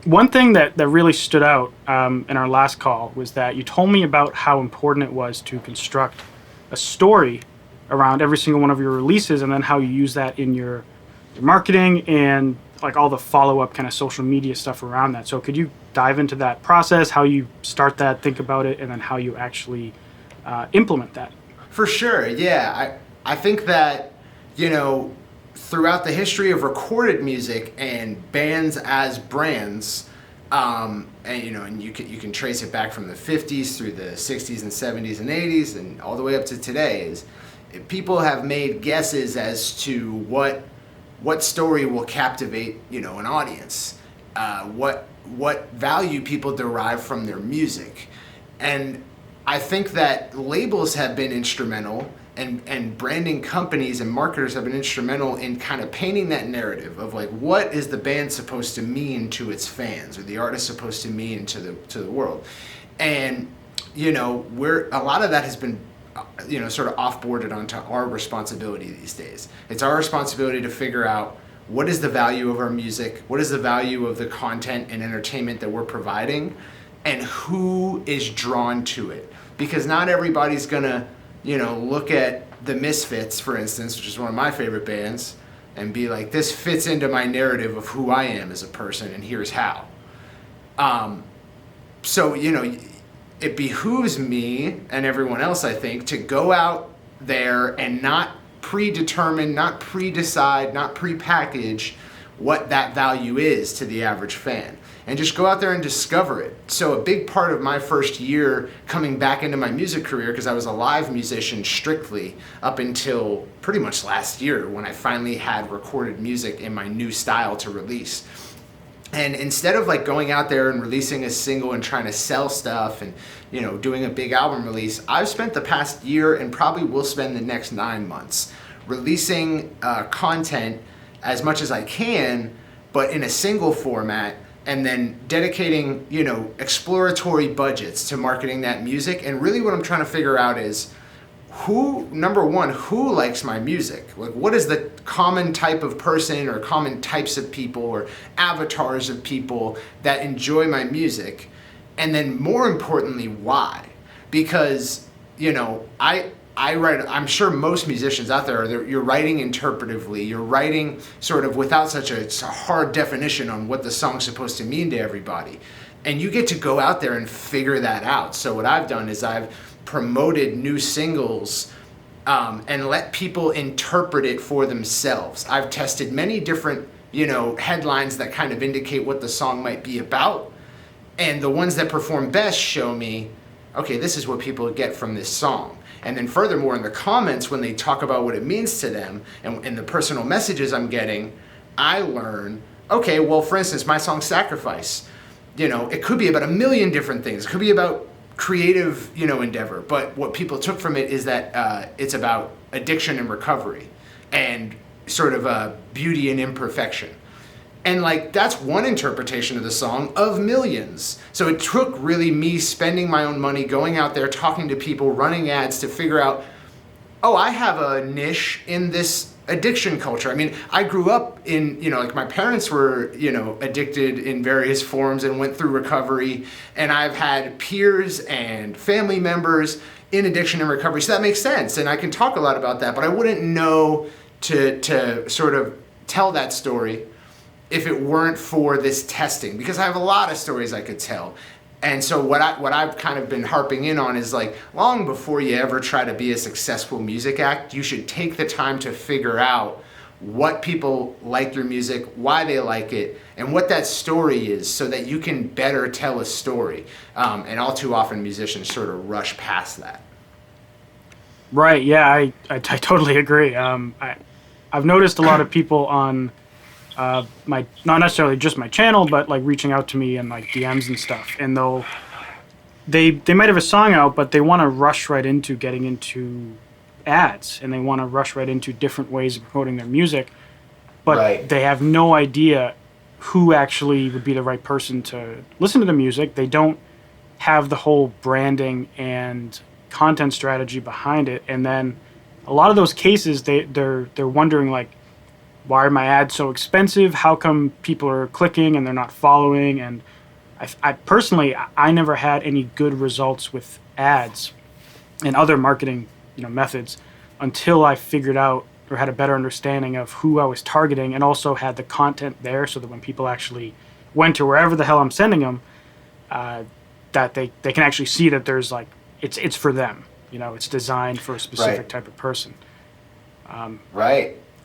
One thing that really stood out in our last call was that you told me about how important it was to construct a story around every single one of your releases, and then how you use that in your marketing and like all the follow up kind of social media stuff around that. So could you dive into that process, how you start that, think about it, and then how you actually implement that? For sure, yeah. I think that, you know, throughout the history of recorded music and bands as brands, and and you can trace it back from the 50s through the 60s and 70s and 80s and all the way up to today, is people have made guesses as to what story will captivate an audience, what value people derive from their music. And I think that labels have been instrumental, and branding companies and marketers have been instrumental in kind of painting that narrative of like, what is the band supposed to mean to its fans, or the artist supposed to mean to the world. And we're a lot of that has been sort of offboarded onto our responsibility these days. It's our responsibility to figure out what is the value of our music, what is the value of the content and entertainment that we're providing, and who is drawn to it. Because not everybody's gonna, look at the Misfits, for instance, which is one of my favorite bands, and be like, this fits into my narrative of who I am as a person, and here's how. So, it behooves me and everyone else, I think, to go out there and not predetermine, not pre-decide, not pre-package what that value is to the average fan, and just go out there and discover it. So a big part of my first year coming back into my music career, because I was a live musician strictly up until pretty much last year when I finally had recorded music in my new style to release. And instead of like going out there and releasing a single and trying to sell stuff and doing a big album release, I've spent the past year, and probably will spend the next 9 months, releasing content as much as I can, but in a single format, and then dedicating exploratory budgets to marketing that music. And really what I'm trying to figure out is, number one, who likes my music? Like, what is the common type of person, or common types of people, or avatars of people that enjoy my music? And then more importantly, why? Because, I write, I'm sure most musicians out there, you're writing interpretively, you're writing sort of without such a hard definition on what the song's supposed to mean to everybody. And you get to go out there and figure that out. So what I've done is I've promoted new singles, and let people interpret it for themselves. I've tested many different, headlines that kind of indicate what the song might be about. And the ones that perform best show me, okay, this is what people get from this song. And then furthermore, in the comments, when they talk about what it means to them, and the personal messages I'm getting, I learn, okay, well, for instance, my song Sacrifice, it could be about a million different things. It could be about creative, endeavor. But what people took from it is that it's about addiction and recovery, and sort of beauty and imperfection. And like, that's one interpretation of the song of millions. So it took really me spending my own money, going out there, talking to people, running ads to figure out, oh, I have a niche in this addiction culture. I mean, I grew up in, like my parents were, addicted in various forms and went through recovery. And I've had peers and family members in addiction and recovery. So that makes sense. And I can talk a lot about that, but I wouldn't know to sort of tell that story if it weren't for this testing, because I have a lot of stories I could tell. And so what I've kind of been harping in on is like, long before you ever try to be a successful music act, you should take the time to figure out what people like your music, why they like it, and what that story is, so that you can better tell a story. And all too often musicians sort of rush past that. Right. Yeah, I totally agree. I've noticed a lot of people on my, not necessarily just my channel, but like reaching out to me and like DMs and stuff, and they might have a song out, but they want to rush right into getting into ads, and they want to rush right into different ways of promoting their music, but Right. they have no idea who actually would be the right person to listen to the music. They don't have the whole branding and content strategy behind it, and then a lot of those cases they're wondering like, why are my ads so expensive? How come people are clicking and they're not following? And I personally, I never had any good results with ads and other marketing, methods until I figured out or had a better understanding of who I was targeting, and also had the content there so that when people actually went to wherever the hell I'm sending them, that they can actually see that there's like it's for them. It's designed for a specific Right. type of person. Right.